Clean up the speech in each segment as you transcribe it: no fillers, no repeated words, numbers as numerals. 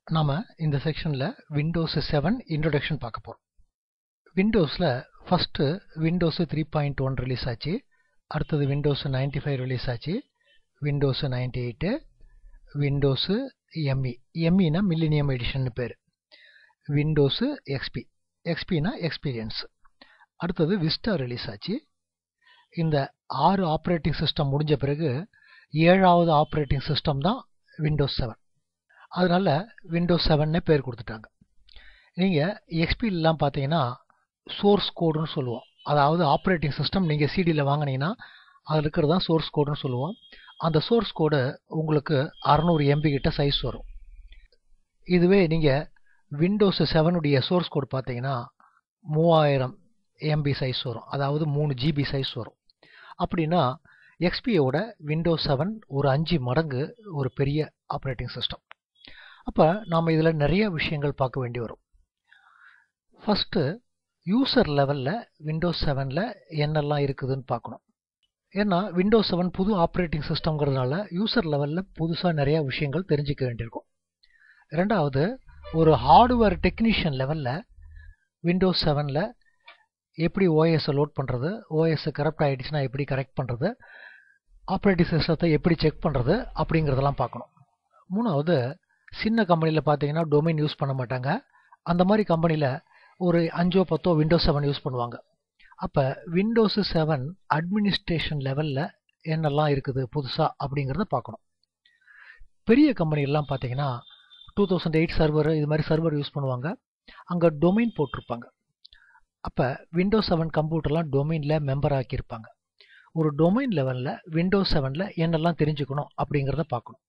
நாம இந்த செக்ஷன்ல விண்டோஸ் 7 இன்ட்ரோடக்ஷன் பார்க்க போறோம். விண்டோஸ்ல ஃபர்ஸ்ட் விண்டோஸ் 3.1 ரிலீஸ் ஆச்சு. அடுத்தது விண்டோஸ் 95 ரிலீஸ் ஆச்சு. விண்டோஸ் 98, விண்டோஸ் ME, ME னா மில்லேனியம் எடிஷன் பேரு. விண்டோஸ் XP, XP னா எக்ஸ்பீரியன்ஸ். அடுத்தது விஸ்டா ரிலீஸ் ஆச்சு. இந்த 6 ஆப்பரேட்டிங் சிஸ்டம் முடிஞ்ச பிறகு 7வது ஆப்பரேட்டிங் சிஸ்டம் தான் விண்டோஸ் 7. அதனால விண்டோஸ் 7 பேர் கொடுத்துட்டாங்க. நீங்க எக்ஸ்பிலாம் பார்த்தீங்கன்னா சோர்ஸ் கோடுன்னு சொல்லுவோம். அதாவது ஆப்பரேட்டிங் சிஸ்டம் நீங்க சிடியில் வாங்கினீங்கன்னா அதில் இருக்கிறது தான் சோர்ஸ் கோடுன்னு சொல்லுவோம். அந்த சோர்ஸ் கோடு உங்களுக்கு 600 MB கிட்ட சைஸ் வரும். இதுவே நீங்க விண்டோஸ் 7 உடைய சோர்ஸ் கோடு பார்த்தீங்கன்னா 3000 MB சைஸ் வரும். அதாவது 3 GB சைஸ் வரும். அப்படின்னா XPயோட விண்டோஸ் 7 ஒரு 5 மடங்கு ஒரு பெரிய ஆப்பரேட்டிங் சிஸ்டம். அப்போ நாம் இதில் நிறைய விஷயங்கள் பார்க்க வேண்டி வரும். ஃபஸ்ட்டு யூசர் லெவலில் விண்டோஸ் 7ல் என்னெல்லாம் இருக்குதுன்னு பார்க்கணும். ஏன்னா விண்டோஸ் 7 புது ஆப்ரேட்டிங் சிஸ்டம்ங்கிறதுனால யூசர் லெவலில் புதுசாக நிறைய விஷயங்கள் தெரிஞ்சிக்க வேண்டியிருக்கும். ரெண்டாவது, ஒரு ஹார்ட்வேர் டெக்னீஷியன் லெவலில் விண்டோஸ் 7ல் எப்படி ஓஎஸை லோட் பண்ணுறது, ஓஎஸ் கரெக்ட் ஆகிடுச்சுன்னா எப்படி கரெக்ட் பண்ணுறது, ஆப்ரேட்டிங் சிஸ்டத்தை எப்படி செக் பண்ணுறது அப்படிங்கிறதெல்லாம் பார்க்கணும். மூணாவது, சின்ன கம்பெனியில் பார்த்தீங்கன்னா டொமைன் யூஸ் பண்ண மாட்டாங்க. அந்த மாதிரி கம்பெனியில் ஒரு 5-10 விண்டோஸ் 7 யூஸ் பண்ணுவாங்க. அப்போ விண்டோஸ் 7 அட்மினிஸ்ட்ரேஷன் லெவலில் என்னெல்லாம் இருக்குது புதுசாக அப்படிங்கிறத பார்க்கணும். பெரிய கம்பெனிலாம் பார்த்தீங்கன்னா 2008 சர்வர் இது மாதிரி சர்வர் யூஸ் பண்ணுவாங்க. அங்கே டொமைன் போட்டிருப்பாங்க. அப்போ விண்டோஸ் 7 கம்ப்யூட்டர்லாம் டொமைனில் மெம்பர் ஆக்கியிருப்பாங்க. ஒரு டொமைன் லெவலில் விண்டோஸ் 7ல் என்னெல்லாம் தெரிஞ்சுக்கணும் அப்படிங்கிறத பார்க்கணும்.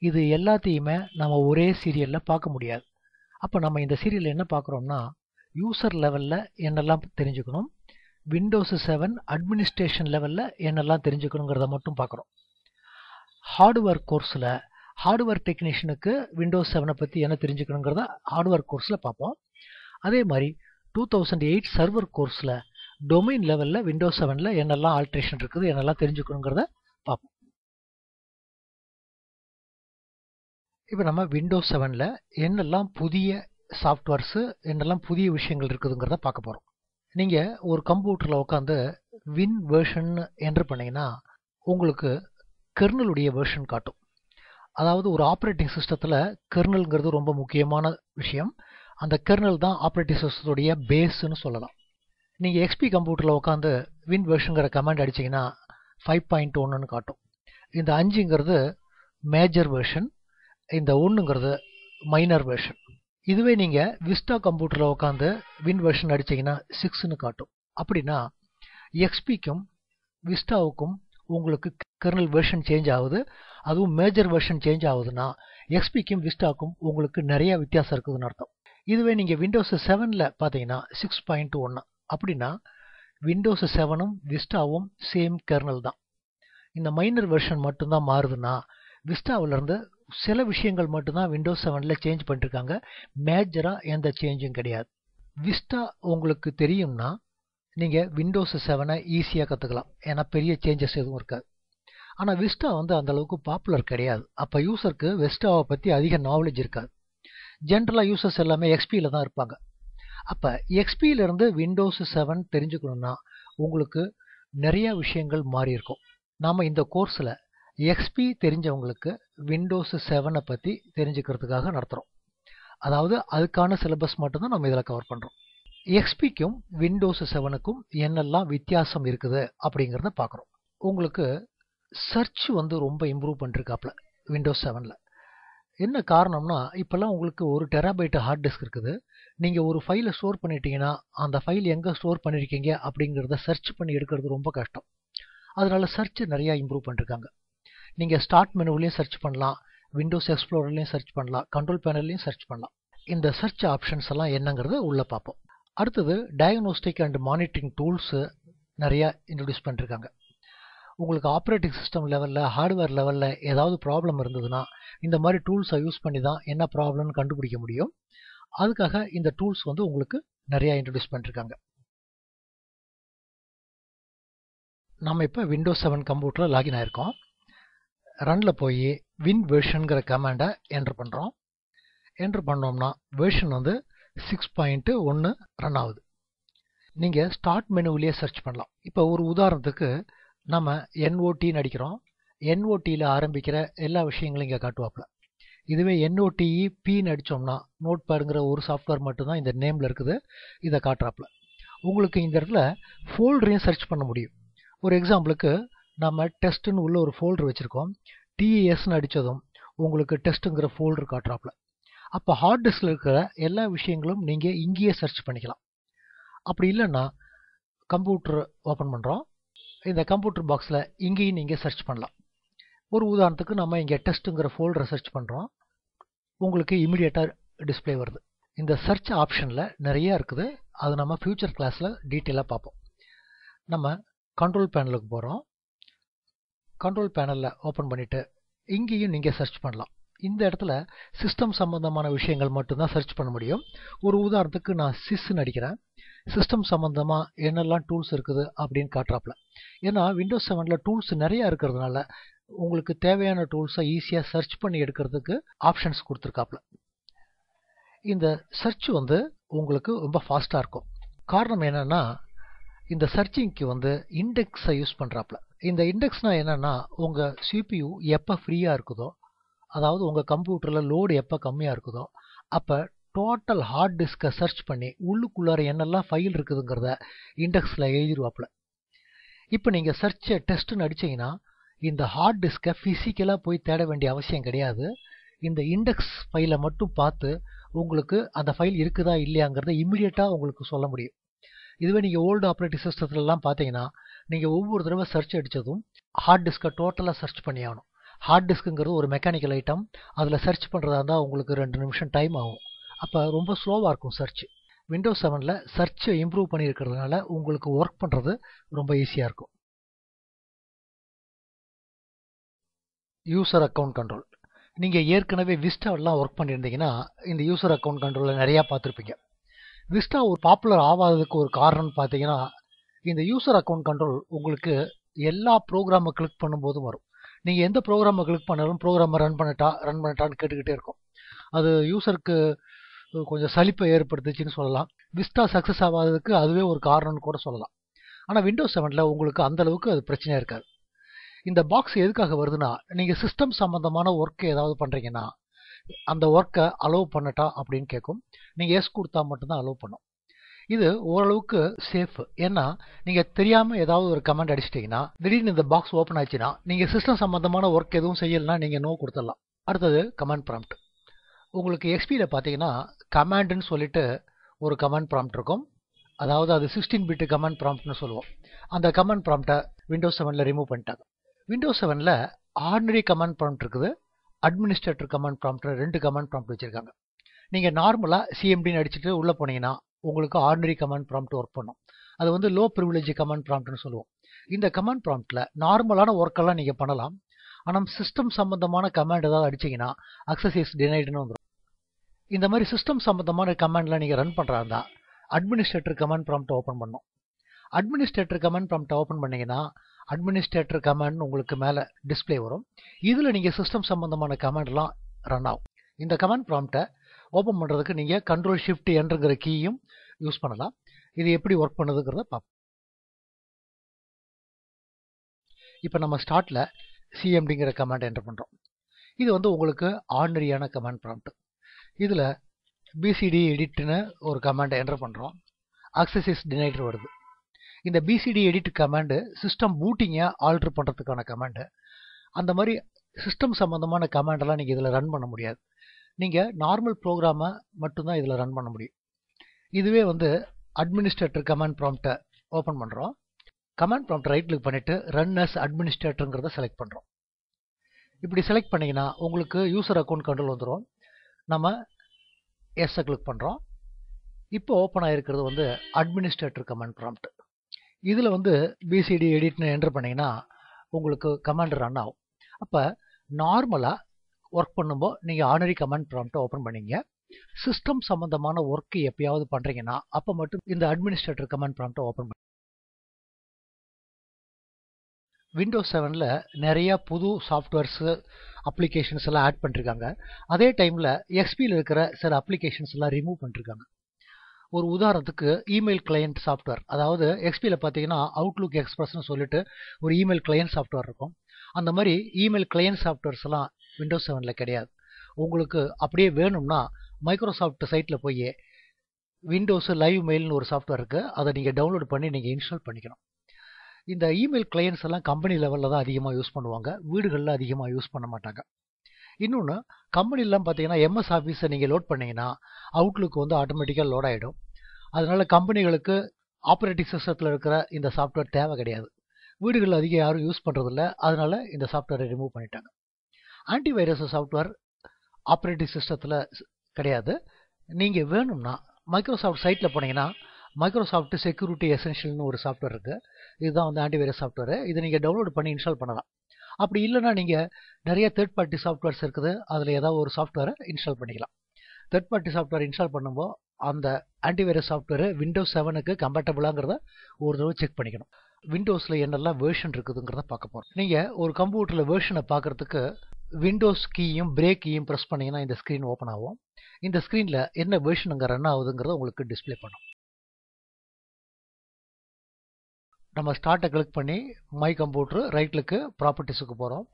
இது எல்லாத்தையுமே நம்ம ஒரே சீரியலில் பார்க்க முடியாது. அப்போ நம்ம இந்த சீரியலில் என்ன பார்க்குறோம்னா யூசர் லெவலில் என்னெல்லாம் தெரிஞ்சுக்கணும், விண்டோஸ் 7 அட்மினிஸ்ட்ரேஷன் லெவலில் என்னெல்லாம் தெரிஞ்சுக்கணுங்கிறத மட்டும் பார்க்குறோம். ஹார்ட்வேர் கோர்ஸில் ஹார்ட்வேர் டெக்னீஷியனுக்கு விண்டோஸ் 7 பற்றி என்ன தெரிஞ்சுக்கணுங்கிறத ஹார்ட்வேர் கோர்ஸில் பார்ப்போம். அதே மாதிரி 2008 சர்வர் கோர்ஸில் டொமைன் லெவலில் விண்டோஸ் 7ல் என்னெல்லாம் ஆல்ட்ரேஷன் இருக்குது, என்னெல்லாம் தெரிஞ்சுக்கணுங்கிறத பார்ப்போம். இப்போ நம்ம விண்டோஸ் 7ல் என்னெல்லாம் புதிய சாஃப்ட்வேர்ஸு, என்னெல்லாம் புதிய விஷயங்கள் இருக்குதுங்கிறத பார்க்க போகிறோம். நீங்கள் ஒரு கம்ப்யூட்டரில் உட்காந்து வின் வேர்ஷன் என்டர் பண்ணிங்கன்னா உங்களுக்கு கெர்னலுடைய வேர்ஷன் காட்டும். அதாவது ஒரு ஆப்ரேட்டிங் சிஸ்டத்தில் கெர்னல்ங்கிறது ரொம்ப முக்கியமான விஷயம். அந்த கெர்னல் தான் ஆப்ரேட்டிங் சிஸ்டத்துடைய பேஸ்ன்னு சொல்லலாம். நீங்கள் XP கம்ப்யூட்டரில் உட்காந்து வின் வேர்ஷனுங்கிற கமாண்ட் அடிச்சிங்கன்னா 5.1ன்னு காட்டும். இந்த 5ங்கிறது மேஜர் வேர்ஷன், இந்த 1ங்கிறது மைனர் வேர்ஷன். இதுவே நீங்கள் விஸ்டா கம்ப்யூட்டரில் உட்காந்து வின் வேர்ஷன் அடிச்சிங்கன்னா 6ன்னு காட்டும். அப்படின்னா XPக்கும் விஸ்டாவுக்கும் உங்களுக்கு கெர்னல் வேர்ஷன் சேஞ்ச் ஆகுது. அதுவும் மேஜர் வேர்ஷன் சேஞ்ச் ஆகுதுன்னா XPக்கும் விஸ்டாவுக்கும் உங்களுக்கு நிறைய வித்தியாசம் இருக்குதுன்னு அர்த்தம். இதுவே நீங்கள் விண்டோஸ் 7ல் பார்த்தீங்கன்னா 6.1 அப்படின்னா விண்டோஸ் 7ம் விஸ்டாவும் சேம் கெர்னல் தான். இந்த மைனர் வெர்ஷன் மட்டும்தான் மாறுதுன்னா விஸ்டாவிலேருந்து சில விஷயங்கள் மட்டும்தான் விண்டோஸ் 7ல் சேஞ்ச் பண்ணிருக்காங்க. மேஜராக எந்த சேஞ்சும் கிடையாது. விஸ்டா உங்களுக்கு தெரியும்னா நீங்கள் விண்டோஸ் 7 ஈஸியாக கற்றுக்கலாம். ஏன்னா பெரிய சேஞ்சஸ் எதுவும் இருக்காது. ஆனால் விஸ்டா அந்த அளவுக்கு பாப்புலர் கிடையாது. அப்போ யூசருக்கு விஸ்டாவை பற்றி அதிக நாலேஜ் இருக்காது. ஜென்ரலாக யூசர்ஸ் எல்லாமே XPயில் தான் இருப்பாங்க. அப்போ XPயிலேருந்து விண்டோஸ் 7 தெரிஞ்சுக்கணுன்னா உங்களுக்கு நிறைய விஷயங்கள் மாறி இருக்கும். நாம் இந்த கோர்ஸில் XP தெரிஞ்சவங்களுக்கு விண்டோஸ் 7 பற்றி தெரிஞ்சுக்கிறதுக்காக நடத்துகிறோம். அதாவது அதுக்கான சிலபஸ் மட்டும்தான் நம்ம இதில் கவர் பண்ணுறோம். XPக்கும் விண்டோஸ் 7க்கும் என்னெல்லாம் வித்தியாசம் இருக்குது அப்படிங்கிறத பார்க்குறோம். உங்களுக்கு சர்ச் ரொம்ப இம்ப்ரூவ் பண்ணிருக்காப்புல விண்டோஸ் 7ல். என்ன காரணம்னா இப்போல்லாம் உங்களுக்கு 1 TB ஹார்ட் டிஸ்க் இருக்குது. நீங்கள் ஒரு ஃபைலை ஸ்டோர் பண்ணிட்டீங்கன்னா அந்த ஃபைல் எங்கே ஸ்டோர் பண்ணியிருக்கீங்க அப்படிங்கிறத சர்ச் பண்ணி எடுக்கிறது ரொம்ப கஷ்டம். அதனால சர்ச் நிறையா இம்ப்ரூவ் பண்ணிருக்காங்க. நீங்கள் ஸ்டார்ட் மெனுவிலையும் சர்ச் பண்ணலாம், விண்டோஸ் எக்ஸ்ப்ளோரர்லையும் சர்ச் பண்ணலாம், கண்ட்ரோல் பேனல்லையும் சர்ச் பண்ணலாம். இந்த சர்ச் ஆப்ஷன்ஸ் எல்லாம் என்னங்கிறத உள்ளே பார்ப்போம். அடுத்தது டயக்னோஸ்டிக் அண்ட் மானிட்டரிங் டூல்ஸு நிறையா இன்ட்ரடியூஸ் பண்ணிருக்காங்க. உங்களுக்கு ஆப்ரேட்டிங் சிஸ்டம் லெவலில் ஹார்ட்வேர் லெவலில் ஏதாவது ப்ராப்ளம் இருந்ததுன்னா இந்த மாதிரி டூல்ஸை யூஸ் பண்ணி தான் என்ன ப்ராப்ளம்னு கண்டுபிடிக்க முடியும். அதுக்காக இந்த டூல்ஸ் உங்களுக்கு நிறையா இன்ட்ரடியூஸ் பண்ணிருக்காங்க. நம்ம இப்போ விண்டோஸ் 7 கம்ப்யூட்டரில் லாகின் ஆகிருக்கோம். ரனில் போய் வின் வெர்ஷனுங்கிற கமாண்டை என்டர் பண்ணுறோம். என்ட்ரு பண்ணோம்னா வெர்ஷன் வந்து 6.1 ரன் ஆகுது. நீங்கள் ஸ்டார்ட் மெனுவிலேயே சர்ச் பண்ணலாம். இப்போ ஒரு உதாரணத்துக்கு நம்ம NOTன்னு அடிக்கிறோம். NOTயில் ஆரம்பிக்கிற எல்லா விஷயங்களும் இங்கே காட்டுவாப்பில். இதுவே NOTE Pன்னு அடித்தோம்னா நோட் பேடுங்கிற ஒரு சாஃப்ட்வேர் மட்டும்தான் இந்த நேமில் இருக்குது, இதை காட்டுறாப்புல. உங்களுக்கு இந்த இடத்துல ஃபோல்டரையும் சர்ச் பண்ண முடியும். ஒரு எக்ஸாம்பிளுக்கு நம்ம டெஸ்ட்டுன்னு உள்ள ஒரு ஃபோல்டர் வச்சுருக்கோம். TESன்னு அடித்ததும் உங்களுக்கு டெஸ்ட்டுங்கிற ஃபோல்டர் காட்டுறாப்புல. அப்போ ஹார்ட் டிஸ்கில் இருக்கிற எல்லா விஷயங்களும் நீங்கள் இங்கேயே சர்ச் பண்ணிக்கலாம். அப்படி இல்லைன்னா கம்ப்யூட்டர் ஓப்பன் பண்ணுறோம். இந்த கம்ப்யூட்டர் பாக்ஸில் இங்கேயும் நீங்கள் சர்ச் பண்ணலாம். ஒரு உதாரணத்துக்கு நம்ம இங்கே டெஸ்ட்டுங்கிற ஃபோல்டரை சர்ச் பண்ணுறோம். உங்களுக்கு இமிடியேட்டாக டிஸ்பிளே வருது. இந்த சர்ச் ஆப்ஷனில் நிறையா இருக்குது. அது நம்ம ஃபியூச்சர் கிளாஸில் டீட்டெயிலாக பார்ப்போம். நம்ம கண்ட்ரோல் பேனலுக்கு போகிறோம். கண்ட்ரோல் பேனலில் ஓப்பன் பண்ணிவிட்டு இங்கேயும் நீங்கள் சர்ச் பண்ணலாம். இந்த இடத்துல சிஸ்டம் சம்பந்தமான விஷயங்கள் மட்டும்தான் சர்ச் பண்ண முடியும். ஒரு உதாரணத்துக்கு நான் சிஸ்ன்னு அடிக்கிறேன். சிஸ்டம் சம்பந்தமாக என்னெல்லாம் டூல்ஸ் இருக்குது அப்படின்னு காட்டுறாப்புல. ஏன்னா விண்டோஸ் 7ல் டூல்ஸ் நிறையா இருக்கிறதுனால உங்களுக்கு தேவையான டூல்ஸை ஈஸியாக சர்ச் பண்ணி எடுக்கிறதுக்கு ஆப்ஷன்ஸ் கொடுத்துருக்காப்புல. இந்த சர்ச் வந்து உங்களுக்கு ரொம்ப ஃபாஸ்ட்டாக இருக்கும். காரணம் என்னென்னா இந்த சர்ச்சிங்க்கு வந்து இண்டெக்ஸை யூஸ் பண்ணுறாப்புல. இந்த இண்டெக்ஸ்னால் என்னென்னா உங்கள் CPU எப்போ ஃப்ரீயாக இருக்குதோ, அதாவது உங்கள் கம்ப்யூட்டரில் லோடு எப்போ கம்மியாக இருக்குதோ அப்போ டோட்டல் ஹார்ட் டிஸ்கை சர்ச் பண்ணி உள்ளுக்குள்ளார என்னெல்லாம் ஃபைல் இருக்குதுங்கிறத இண்டெக்ஸில் எழுதிடுவாப்புல. இப்போ நீங்கள் சர்ச்சை டெஸ்ட்டுன்னு அடிச்சிங்கன்னா இந்த ஹார்ட் டிஸ்கை ஃபிசிக்கலாக போய் தேட வேண்டிய அவசியம் கிடையாது. இந்த இண்டெக்ஸ் ஃபைலை மட்டும் பார்த்து உங்களுக்கு அந்த ஃபைல் இருக்குதா இல்லையாங்கிறத இம்மிடியட்டாக உங்களுக்கு சொல்ல முடியும். இதுவே நீங்கள் ஓல்டு ஆப்ரேட்டிங் சிஸ்டத்துலலாம் பார்த்தீங்கன்னா நீங்கள் ஒவ்வொரு தடவை சர்ச் அடித்ததும் ஹார்ட் டிஸ்கை டோட்டலாக சர்ச் பண்ணி ஆகணும். ஹார்ட் டிஸ்க்குங்கிறது ஒரு மெக்கானிக்கல் ஐட்டம். அதில் சர்ச் பண்ணுறதா இருந்தால் உங்களுக்கு 2 நிமிஷம் டைம் ஆகும். அப்போ ரொம்ப ஸ்லோவாக இருக்கும் சர்ச். விண்டோஸ் 7ல் சர்ச்சை இம்ப்ரூவ் பண்ணியிருக்கிறதுனால உங்களுக்கு ஒர்க் பண்ணுறது ரொம்ப ஈஸியாக இருக்கும். User account control. நீங்கள் ஏற்கனவே விஸ்டாவெல்லாம் ஒர்க் பண்ணியிருந்தீங்கன்னா இந்த யூசர் அக்கௌண்ட் கண்ட்ரோலில் நிறையா பார்த்துருப்பீங்க. விஸ்டா ஒரு பாப்புலர் ஆகாததுக்கு ஒரு காரணம்னு பார்த்தீங்கன்னா இந்த யூசர் அக்கௌண்ட் கண்ட்ரோல் உங்களுக்கு எல்லா ப்ரோக்ராமை கிளிக் பண்ணும்போதும் வரும். நீங்கள் எந்த ப்ரோக்ராமை கிளிக் பண்ணாலும் ப்ரோக்ராமை ரன் பண்ணட்டான்னு கேட்டுக்கிட்டே இருக்கும். அது யூசருக்கு கொஞ்சம் சலிப்பை ஏற்படுத்துச்சுன்னு சொல்லலாம். விஸ்டா சக்ஸஸ் ஆகாததுக்கு அதுவே ஒரு காரணம்னு கூட சொல்லலாம். ஆனால் விண்டோஸ் 7ல் உங்களுக்கு அந்தளவுக்கு அது பிரச்சனையாக இருக்காது. இந்த பாக்ஸ் எதுக்காக வருதுன்னா நீங்கள் சிஸ்டம் சம்மந்தமான ஒர்க்கு ஏதாவது பண்ணுறீங்கன்னா அந்த ஒர்க்கை அலோவ் பண்ணட்டா அப்படின்னு கேட்கும். நீங்கள் எஸ் கொடுத்தா மட்டும்தான் அலோவ் பண்ணும். இது ஓரளவுக்கு சேஃப். ஏன்னா நீங்கள் தெரியாமல் ஏதாவது ஒரு கமெண்ட் அடிச்சிட்டிங்கன்னா திடீர்னு இந்த பாக்ஸ் ஓப்பன் ஆச்சுன்னா நீங்கள் சிஸ்டம் சம்மந்தமான ஒர்க் எதுவும் செய்யலைன்னா நீங்கள் நோ கொடுத்துடலாம். அடுத்தது கமாண்ட் ப்ராம்ப்ட். உங்களுக்கு எக்ஸ்பியில் பார்த்தீங்கன்னா கமாண்டுன்னு சொல்லிட்டு ஒரு கமாண்ட் ப்ராம்ப்ட் இருக்கும். அதாவது அது 16 பிட் கமாண்ட் ப்ராம்ப்ட்னு சொல்லுவோம். அந்த கமாண்ட் ப்ராம்ப்டை விண்டோஸ் 7ல் ரிமூவ் பண்ணிட்டாங்க. விண்டோஸ் 7ல் ஆர்டினரி கமாண்ட் ப்ராம்ப்ட் இருக்குது, administrator command prompt 2 command prompt வச்சுருக்காங்க. நீங்கள் நார்மலாக CMDன்னு அடிச்சுட்டு உள்ளே போனீங்கன்னா உங்களுக்கு ஆர்டினரி கமாண்ட் ப்ராம்ப்ட் ஒர்க் பண்ணும். அது வந்து லோ ப்ரிவிலேஜ் கமாண்ட் ப்ராம்ப்ட்னு சொல்லுவோம். இந்த கமாண்ட் ப்ராம்ப்டில் நார்மலான ஒர்க்கெல்லாம் நீங்கள் பண்ணலாம். ஆனால் சிஸ்டம் சம்மந்தமான கமாண்ட் ஏதாவது அடிச்சிங்கன்னா அக்சஸ் இஸ் டினைடுன்னு வந்துடும். இந்த மாதிரி சிஸ்டம் சம்மந்தமான கமாண்ட்லாம் நீங்கள் ரன் பண்ணுறாருந்தா அட்மினிஸ்ட்ரேட்டர் கமாண்ட் ப்ராம்ப்ட் ஓப்பன் பண்ணும். அட்மினிஸ்ட்ரேட்டர் கமாண்ட் ப்ராம்ப்ட் ஓப்பன் பண்ணிங்கன்னா அட்மினிஸ்ட்ரேட்டர் கமாண்ட் உங்களுக்கு மேலே டிஸ்பிளே வரும். இதில் நீங்கள் சிஸ்டம் சம்மந்தமான கமாண்ட்லாம் ரன் ஆகும். இந்த கமாண்ட் ப்ராம்ப்டை ஓப்பன் பண்ணுறதுக்கு நீங்கள் Ctrl+Shift+Enterங்கிற கீயும் யூஸ் பண்ணலாம். இது எப்படி ஒர்க் பண்ணுதுங்கிறத பார்ப்போம். இப்போ நம்ம ஸ்டார்ட்டில் CMDங்கிற கமாண்ட் என்டர் பண்ணுறோம். இது வந்து உங்களுக்கு ஆர்டினரியான கமாண்ட் ப்ராம்ப்ட். இதில் BCD எடிட்னு ஒரு கமாண்ட் என்டர் பண்ணுறோம். அக்சஸ் இஸ் டினைட் வருது. இந்த BCD எடிட் கமாண்டு சிஸ்டம் பூட்டிங்கை ஆல்ட்ரு பண்ணுறதுக்கான கமாண்டு. அந்த மாதிரி சிஸ்டம் சம்மந்தமான கமாண்டெல்லாம் நீங்கள் இதில் ரன் பண்ண முடியாது. நீங்கள் நார்மல் ப்ரோக்ராமை மட்டும்தான் இதில் ரன் பண்ண முடியும். இதுவே வந்து அட்மினிஸ்ட்ரேட்டர் கமாண்ட் ப்ராம்ப்டை ஓப்பன் பண்ணுறோம். கமாண்ட் ப்ராம்ப்ட் ரைட் கிளிக் பண்ணிவிட்டு ரன் அஸ் அட்மினிஸ்ட்ரேட்டருங்கிறத செலக்ட் பண்ணுறோம். இப்படி செலக்ட் பண்ணிங்கன்னா உங்களுக்கு யூசர் அக்கௌண்ட் கண்ட்ரோல் வந்துடும். நம்ம எஸ்ஸை கிளிக் பண்ணுறோம். இப்போ ஓப்பன் ஆகிருக்கிறது வந்து அட்மினிஸ்ட்ரேட்டர் கமாண்ட் ப்ராம்ப்ட். இதில் வந்து BCD எடிட்னு என்டர் பண்ணிங்கன்னா உங்களுக்கு கமாண்ட் ரன் ஆகும். அப்போ நார்மலாக ஒர்க் பண்ணும்போது நீங்கள் ஆர்டினரி கமாண்ட் ப்ராம்ப்டை ஓப்பன் பண்ணிங்க. சிஸ்டம் சம்மந்தமான ஒர்க்கு எப்பயாவது பண்ணுறீங்கன்னா அப்போ மட்டும் இந்த அட்மினிஸ்ட்ரேட்டர் கமாண்ட் ப்ராம்ப்டை ஓப்பன் பண்ணி. விண்டோஸ் 7ல் நிறையா புது சாஃப்ட்வேர்ஸு அப்ளிகேஷன்ஸ் எல்லாம் ஆட் பண்ணிருக்காங்க. அதே டைமில் எக்ஸ்பியில் இருக்கிற சில அப்ளிகேஷன்ஸ் எல்லாம் ரிமூவ் பண்ணிருக்காங்க. ஒரு உதாரணத்துக்கு இமெயில் கிளையண்ட் சாஃப்ட்வேர், அதாவது எக்ஸ்பியில் பார்த்தீங்கன்னா அவுட்லுக் எக்ஸ்பிரஸ்னு சொல்லிட்டு ஒரு இமெயில் கிளையண்ட் சாஃப்ட்வேர் இருக்கும். அந்த மாதிரி இமெயில் கிளையண்ட் சாஃப்ட்வேர்ஸ் எல்லாம் விண்டோஸ் 7ல் கிடையாது. உங்களுக்கு அப்படியே வேணும்னா மைக்ரோசாஃப்ட் சைட்டில் போய் விண்டோஸ் லைவ் மெயில்னு ஒரு சாஃப்ட்வேர் இருக்குது, அதை நீங்கள் டவுன்லோட் பண்ணி நீங்கள் இன்ஸ்டால் பண்ணிக்கணும். இந்த இமெயில் கிளையண்ட்ஸ் எல்லாம் கம்பெனி லெவலில் தான் அதிகமாக யூஸ் பண்ணுவாங்க, வீடுகளில் அதிகமாக யூஸ் பண்ண மாட்டாங்க. இன்னொன்று, கம்பெனிலாம் பார்த்தீங்கன்னா எம்எஸ் ஆஃபீஸை நீங்கள் லோட் பண்ணிங்கன்னா அவுட்லுக் வந்து ஆட்டோமேட்டிக்காக லோட் ஆகிடும். அதனால் கம்பெனிகளுக்கு ஆப்ரேட்டிங் சிஸ்டத்தில் இருக்கிற இந்த சாஃப்ட்வேர் தேவை கிடையாது. வீடுகளில் அதிகம் யாரும் யூஸ் பண்ணுறதில்ல, அதனால் இந்த சாஃப்ட்வேரை ரிமூவ் பண்ணிட்டாங்க. ஆன்டிவைரஸ் சாஃப்ட்வேர் ஆப்ரேட்டிங் சிஸ்டத்தில் கிடையாது. நீங்கள் வேணும்னா மைக்ரோசாஃப்ட் சைட்டில் போனீங்கன்னா மைக்ரோசாஃப்ட் செக்யூரிட்டி எசென்ஷியல்னு ஒரு சாஃப்ட்வேர் இருக்குது. இதுதான் வந்து ஆன்டிவைரஸ் சாஃப்ட்வேர். இதை நீங்கள் டவுன்லோட் பண்ணி இன்ஸ்டால் பண்ணலாம். அப்படி இல்லைனா நீங்கள் நிறைய தேர்ட் பார்ட்டி சாஃப்ட்வேர்ஸ் இருக்குது, அதில் ஏதாவது ஒரு சாஃப்ட்வேரை இன்ஸ்டால் பண்ணிக்கலாம். தேர்ட் பார்ட்டி சாஃப்ட்வேர் இன்ஸ்டால் பண்ணும்போது அந்த ஆன்டிவைரஸ் சாஃப்ட்வேர் விண்டோஸ் 7க்கு கம்பேட்டபிளாங்கிறத ஒரு தடவை செக் பண்ணிக்கணும். விண்டோஸில் என்னெல்லாம் வேர்ஷன் இருக்குதுங்கிறத பார்க்க போகிறோம். நீங்கள் ஒரு கம்ப்யூட்டரில் வேர்ஷனை பார்க்குறதுக்கு விண்டோஸ் கீயும் பிரேக் கீயும் ப்ரெஸ் பண்ணிங்கன்னா இந்த ஸ்க்ரீன் ஓப்பன் ஆகும். இந்த ஸ்க்ரீனில் என்ன வேர்ஷன் அங்கே ரன் ஆகுதுங்கிறத உங்களுக்கு டிஸ்பிளே பண்ணும். நம்ம ஸ்டார்ட்டை கிளிக் பண்ணி மை கம்ப்யூட்டர் ரைட் கிளிக்கு ப்ராப்பர்ட்டிஸுக்கு போகிறோம்.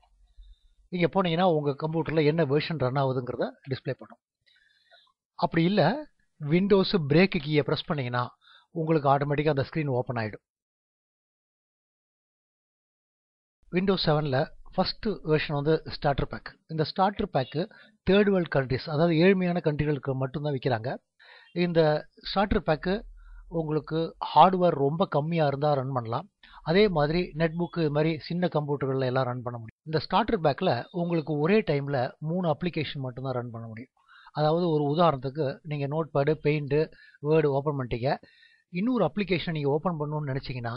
இங்கே போனீங்கன்னா உங்கள் கம்ப்யூட்டரில் என்ன வேர்ஷன் ரன் ஆகுதுங்கிறத டிஸ்பிளே பண்ணும். அப்படி இல்லை விண்டோஸ் பிரேக் கீயை ப்ரெஸ் பண்ணிங்கன்னா உங்களுக்கு ஆட்டோமேட்டிக்காக அந்த ஸ்க்ரீன் ஓப்பன் ஆகிடும். விண்டோஸ் 7ல் ஃபஸ்ட்டு வெர்ஷன் வந்து ஸ்டார்டர் பேக். இந்த starter pack third world countries, அதாவது ஏழ்மையான கண்ட்ரிகளுக்கு மட்டும்தான் விற்கிறாங்க. இந்த ஸ்டார்டர் பேக்கு உங்களுக்கு ஹார்ட்வேர் ரொம்ப கம்மியாக இருந்தால் ரன் பண்ணலாம். அதே மாதிரி நெட்புக்கு இது மாதிரி சின்ன கம்ப்யூட்டர்களில் எல்லாம் ரன் பண்ண முடியும். இந்த ஸ்டார்டர் பேக்கில் உங்களுக்கு ஒரே டைமில் 3 அப்ளிகேஷன் மட்டும்தான் ரன் பண்ண முடியும். அதாவது ஒரு உதாரணத்துக்கு நீங்கள் notepad, paint, word open பண்ணிட்டீங்க. இன்னொரு அப்ளிகேஷன் நீங்கள் ஓப்பன் பண்ணணும்னு நினச்சிங்கன்னா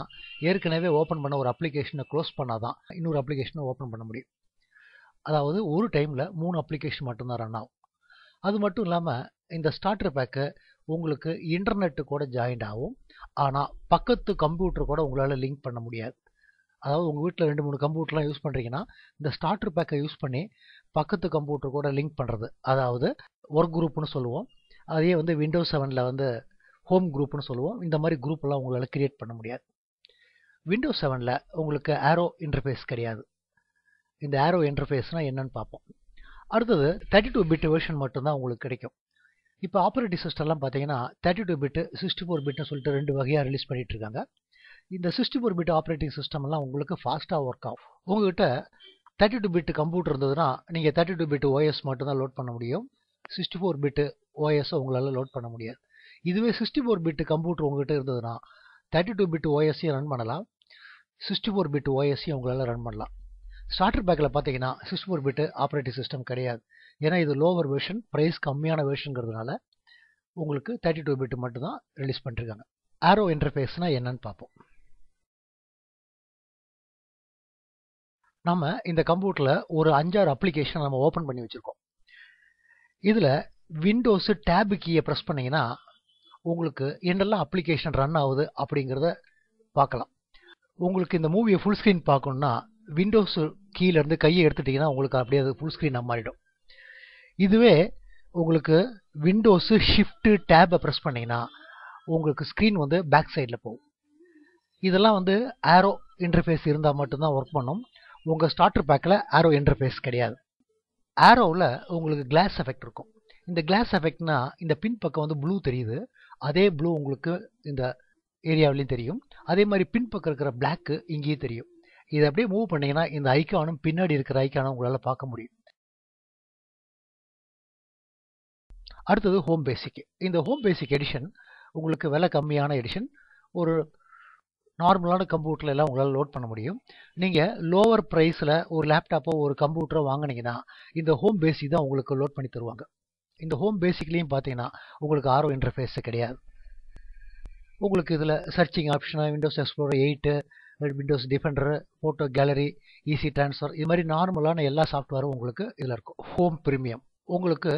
ஏற்கனவே ஓப்பன் பண்ண ஒரு அப்ளிகேஷனை க்ளோஸ் பண்ணால் தான் இன்னொரு அப்ளிகேஷனை ஓப்பன் பண்ண முடியும். அதாவது ஒரு டைமில் 3 அப்ளிகேஷன் மட்டும்தான் ரன் ஆகும். அது மட்டும் இல்லாமல் இந்த ஸ்டார்டர் பேக்கு உங்களுக்கு இன்டர்நெட்டு கூட ஜாயிண்ட் ஆகும். ஆனால் பக்கத்து கம்ப்யூட்டர் கூட உங்களால் லிங்க் பண்ண முடியாது. அதாவது உங்கள் வீட்டில் 2-3 கம்ப்யூட்டர்லாம் யூஸ் பண்ணுறீங்கன்னா இந்த ஸ்டார்டர் பேக்கை யூஸ் பண்ணி பக்கத்து கம்ப்யூட்டர் கூட லிங்க் பண்ணுறது, அதாவது ஒர்க் குரூப்னு சொல்லுவோம். அதே வந்து விண்டோஸ் 7ல் வந்து ஹோம் குரூப்னு சொல்லுவோம். இந்த மாதிரி குரூப்பெல்லாம் உங்களால் கிரியேட் பண்ண முடியாது. விண்டோஸ் 7ல் உங்களுக்கு ஆரோ இன்டர்ஃபேஸ் கிடையாது. இந்த ஆரோ இன்டர்ஃபேஸ்னால் என்னன்னு பார்ப்போம். அடுத்தது 32 பிட் வெர்ஷன் மட்டும்தான் உங்களுக்கு கிடைக்கும். இப்போ ஆப்ரேட்டிங் சிஸ்டம்லாம் பார்த்தீங்கன்னா 32 பிட்டு 64 பிட்னு சொல்லிட்டு 2 வகையாக ரிலீஸ் பண்ணிட்டு இருக்காங்க. இந்த 64 பிட் ஆப்ரேட்டிங் சிஸ்டம்லாம் உங்களுக்கு ஃபாஸ்ட்டாக ஒர்க் ஆகும். உங்கள்கிட்ட 32 பிட் கம்ப்யூட்டர் இருந்ததுன்னா நீங்கள் 32 பிட் ஓஎஸ் மட்டும்தான் லோட் பண்ண முடியும். 64 பிட்டு ஓஎஸை உங்களால் லோட் பண்ண முடியாது. இதுவே 64 பிட் கம்ப்யூட்டர் உங்கள்கிட்ட இருந்ததுன்னா 32 பிட் ஓஎஸ்ஸையும் ரன் பண்ணலாம், 64 பிட் ஓஎஸ்ஸையும் உங்களால் ரன் பண்ணலாம். ஸ்டார்டர் பேக்கில் பார்த்தீங்கன்னா 64 பிட் ஆப்ரேட்டிங் சிஸ்டம் கிடையாது. ஏன்னா இது லோவர் வெர்ஷன், ப்ரைஸ் கம்மியான வெர்ஷனுங்கிறதுனால உங்களுக்கு 32 பிட் மட்டும்தான் ரிலீஸ் பண்ணிருக்காங்க. ஆரோ இன்டர்ஃபேஸ்னால் என்னன்னு பார்ப்போம். நம்ம இந்த கம்ப்யூட்டரில் ஒரு 5-6 அப்ளிகேஷன் நம்ம ஓப்பன் பண்ணி வச்சுருக்கோம். இதில் விண்டோஸு டேப் கீயை ப்ரெஸ் பண்ணிங்கன்னா உங்களுக்கு என்னெல்லாம் அப்ளிகேஷன் ரன் ஆகுது அப்படிங்கிறத பார்க்கலாம். உங்களுக்கு இந்த மூவியை ஃபுல் ஸ்க்ரீன் பார்க்கணுன்னா விண்டோஸ் கீழேருந்து கையை எடுத்துட்டிங்கன்னா உங்களுக்கு அப்படியே அது ஃபுல் ஸ்க்ரீன் மாறிடும். இதுவே உங்களுக்கு விண்டோஸு ஷிஃப்ட்டு டேப்பை ப்ரெஸ் பண்ணிங்கன்னா உங்களுக்கு ஸ்க்ரீன் வந்து பேக் சைடில் போகும். இதெல்லாம் வந்து ஆரோ இன்டர்ஃபேஸ் இருந்தால் மட்டும்தான் ஒர்க் பண்ணும். உங்கள் ஸ்டார்டர் பேக்கில் ஆரோ இன்டர்ஃபேஸ் கிடையாது. ஆரோவில் உங்களுக்கு கிளாஸ் எஃபெக்ட் இருக்கும். இந்த கிளாஸ் எஃபெக்ட்னா இந்த பின் பக்கம் வந்து ப்ளூ தெரியுது, அதே ப்ளூ உங்களுக்கு இந்த ஏரியாவிலையும் தெரியும். அதே மாதிரி பின் பக்கம் இருக்கிற பிளாக்கு இங்கேயும் தெரியும். இதை அப்படியே மூவ் பண்ணிங்கன்னா இந்த ஐக்கானும் பின்னாடி இருக்கிற ஐக்கானும் உங்களால் பார்க்க முடியும். அடுத்தது ஹோம் பேசிக். இந்த ஹோம் பேசிக் எடிஷன் உங்களுக்கு விலை கம்மியான எடிஷன். ஒரு நார்மலான கம்ப்யூட்டரில் எல்லாம் உங்களால் லோட் பண்ண முடியும். நீங்கள் லோவர் ப்ரைஸில் ஒரு லேப்டாப்போ ஒரு கம்ப்யூட்டரோ வாங்கினீங்கன்னா இந்த ஹோம் பேசிக் தான் உங்களுக்கு லோட் பண்ணி தருவாங்க. இந்த ஹோம் பேசிக்லேயும் பார்த்தீங்கன்னா உங்களுக்கு ஆரோ இன்டர்ஃபேஸ் கிடையாது. உங்களுக்கு இதில் சர்ச்சிங் ஆப்ஷனாக Windows Explorer 8, Windows Defender, photo gallery, easy transfer, இது மாதிரி நார்மலான எல்லா சாஃப்ட்வேரும் உங்களுக்கு இதில் இருக்கும். ஹோம் ப்ரீமியம் உங்களுக்கு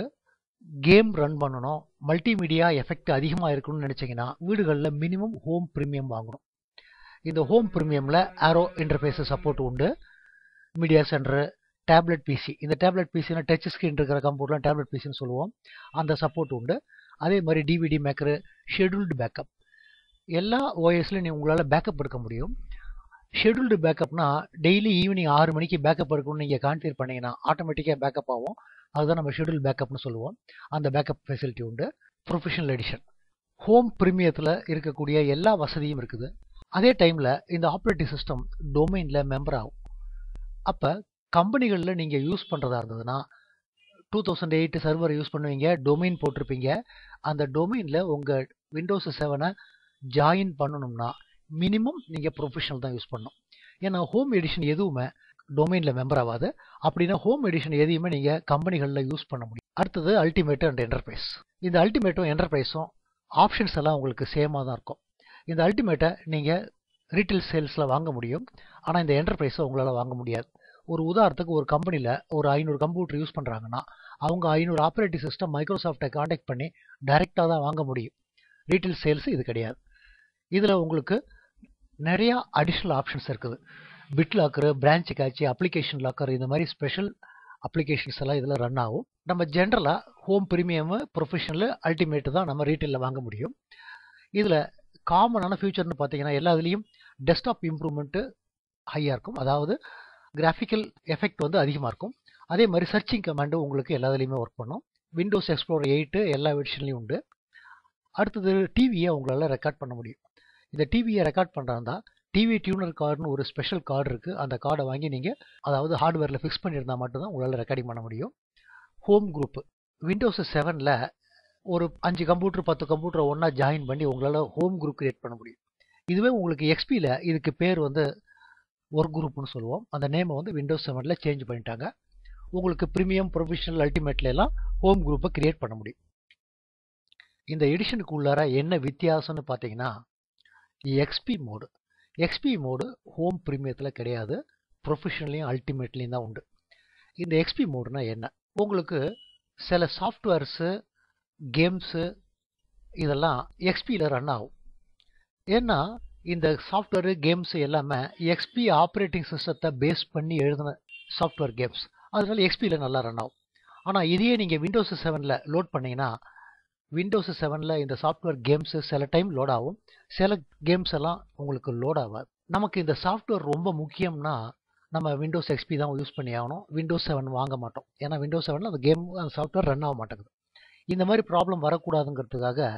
கேம் ரன் பண்ணணும், மல்டிமீடியா எஃபெக்ட் அதிகமாக இருக்கணும்னு நினச்சிங்கன்னா வீடுகளில் மினிமம் ஹோம் ப்ரீமியம் வாங்கணும். இந்த ஹோம் ப்ரீமியமில் ஆரோ இன்டர்ஃபேஸ் சப்போர்ட் உண்டு. Media center, tablet PC. இந்த டேப்லெட் பிசினா டச் ஸ்க்ரீன் இருக்கிற கம்ப்யூட்டர்லாம் டேப்லெட் பிசின்னு சொல்லுவோம். அந்த சப்போர்ட் உண்டு. அதே மாதிரி டிவிடி மேக்கரு, ஷெட்யூல்டு பேக்கப், எல்லா ஓஎஸ்லையும் உங்களால் பேக்கப் எடுக்க முடியும். ஷெட்யூல்டு பேக்கப்னா டெய்லி ஈவினிங் 6 மணிக்கு பேக்கப் எடுக்கணும்னு நீங்கள் கான்ஃபிகர் பண்ணீங்கன்னா ஆட்டோமேட்டிக்காக பேக்கப் ஆகும். அதுதான் நம்ம ஷெட்யூல் பேக்கப்னு சொல்லுவோம். அந்த பேக்கப் ஃபெசிலிட்டி உண்டு. ப்ரொஃபஷனல் எடிஷன் ஹோம் பிரீமியத்தில் இருக்கக்கூடிய எல்லா வசதியும் இருக்குது. அதே டைமில் இந்த ஆப்ரேட்டிங் சிஸ்டம் டொமைனில் மெம்பர் ஆகும். அப்போ கம்பெனிகளில் நீங்கள் யூஸ் பண்ணுறதா இருந்ததுன்னா 2008 சர்வர் யூஸ் பண்ணுவீங்க, டொமைன் போட்டிருப்பீங்க. அந்த டொமைனில் உங்கள் விண்டோஸ் 7 ஜாயின் பண்ணணும்னா மினிமம் நீங்கள் ப்ரொஃபஷனல் தான் யூஸ் பண்ணணும். ஏன்னா ஹோம் எடிஷன் எதுவுமே டொமைனில் மெம்பர் ஆகாது. அப்படின்னா ஹோம் எடிஷன் எதையுமே நீங்கள் கம்பெனிகளில் யூஸ் பண்ண முடியும். அடுத்தது அல்டிமேட் அண்ட் என்டர்பிரைஸ். இந்த அல்டிமேட்டும் என்டர்பிரைஸும் ஆப்ஷன்ஸ் எல்லாம் உங்களுக்கு சேமாக தான் இருக்கும். இந்த அல்டிமேட்டை நீங்கள் ரீட்டைல் சேல்ஸில் வாங்க முடியும். ஆனால் இந்த என்டர்பிரைஸை உங்களால் வாங்க முடியாது. ஒரு உதாரணத்துக்கு ஒரு கம்பெனியில் ஒரு 500 கம்ப்யூட்டர் யூஸ் பண்ணுறாங்கன்னா அவங்க 500 ஆப்ரேட்டிங் சிஸ்டம் மைக்ரோசாஃப்டை காண்டாக்ட் பண்ணி டைரெக்டாக தான் வாங்க முடியும். ரீட்டைல் சேல்ஸ் இது கிடையாது. இதில் உங்களுக்கு நிறையா அடிஷ்னல் ஆப்ஷன்ஸ் இருக்குது. Bit locker, branch catch, application locker, இந்த மாதிரி ஸ்பெஷல் அப்ளிகேஷன்ஸ் எல்லாம் இதில் ரன் ஆகும். நம்ம ஜென்ரலாக ஹோம் ப்ரீமியம், ப்ரொஃபஷனல், அல்டிமேட் தான் நம்ம ரீட்டைலில் வாங்க முடியும். இதில் காமனான ஃபியூச்சர்னு பார்த்தீங்கன்னா எல்லாத்துலேயும் டெஸ்க்டாப் இம்ப்ரூவ்மெண்ட்டு ஹையாக இருக்கும். அதாவது கிராஃபிக்கல் எஃபெக்ட் வந்து அதிகமாக இருக்கும். அதே மாதிரி சர்ச்சிங் கமாண்டு உங்களுக்கு எல்லாத்துலேயுமே ஒர்க் பண்ணும். விண்டோஸ் எக்ஸ்ப்ளோரர் 8 எல்லா வெர்ஷன்லையும் உண்டு. அடுத்தது டிவியை உங்களால் ரெக்கார்ட் பண்ண முடியும். இந்த டிவியை ரெக்கார்ட் பண்ணுறாந்தா டிவி டியூனர் கார்டுன்னு ஒரு ஸ்பெஷல் கார்டு இருக்குது. அந்த கார்டை வாங்கி நீங்கள் அதாவது ஹார்ட்வேரில் ஃபிக்ஸ் பண்ணியிருந்தால் மட்டும்தான் உங்களால் ரெக்கார்டிங் பண்ண முடியும். ஹோம் குரூப்பு விண்டோஸ் 7ல் ஒரு 5 கம்ப்யூட்டர் 10 கம்ப்யூட்டரை ஒன்றா ஜாயின் பண்ணி உங்களால் ஹோம் குரூப் கிரியேட் பண்ண முடியும். இதுவே உங்களுக்கு எக்ஸ்பியில் இதுக்கு பேர் வந்து ஒர்க் குரூப்னு சொல்லுவோம். அந்த நேமை வந்து விண்டோஸ் 7ல் சேஞ்ச் பண்ணிட்டாங்க. உங்களுக்கு ப்ரீமியம், ப்ரொஃபஷனல், அல்டிமேட்ல எல்லாம் ஹோம் குரூப்பை கிரியேட் பண்ண முடியும். இந்த எடிஷனுக்கு உள்ளார என்ன வித்தியாசம்னு பார்த்தீங்கன்னா எக்ஸ்பி மோடு ஹோம் ப்ரீமியத்தில் கிடையாது. ப்ரொஃபஷனல்லையும் அல்டிமேட்லேயும் தான் உண்டு. இந்த எக்ஸ்பி மோடுனா என்ன? உங்களுக்கு சில சாஃப்ட்வேர்ஸு, கேம்ஸு இதெல்லாம் எக்ஸ்பியில் ரன் ஆகும். ஏன்னா இந்த சாஃப்ட்வேரு, கேம்ஸு எல்லாமே எக்ஸ்பி ஆப்ரேட்டிங் சிஸ்டத்தை பேஸ் பண்ணி எழுதின சாஃப்ட்வேர் கேம்ஸ். அதனால எக்ஸ்பியில் நல்லா ரன் ஆகும். ஆனால் இதையே நீங்கள் விண்டோஸ் 7ல் லோட் பண்ணிங்கன்னா விண்டோஸ் 7ல் இந்த சாஃப்ட்வேர் கேம்ஸு சில டைம் லோட் ஆகும், சில கேம்ஸ் எல்லாம் உங்களுக்கு லோட் ஆகாது. நமக்கு இந்த சாஃப்ட்வேர் ரொம்ப முக்கியம்னா நம்ம விண்டோஸ் எக்ஸ்பி தான் யூஸ் பண்ணி ஆகணும். விண்டோஸ் 7 வாங்க மாட்டோம். ஏன்னா விண்டோஸ் 7ல் அந்த கேம், அந்த சாஃப்ட்வேர் ரன் ஆக மாட்டேங்குது. இந்த மாதிரி ப்ராப்ளம் வரக்கூடாதுங்கிறதுக்காக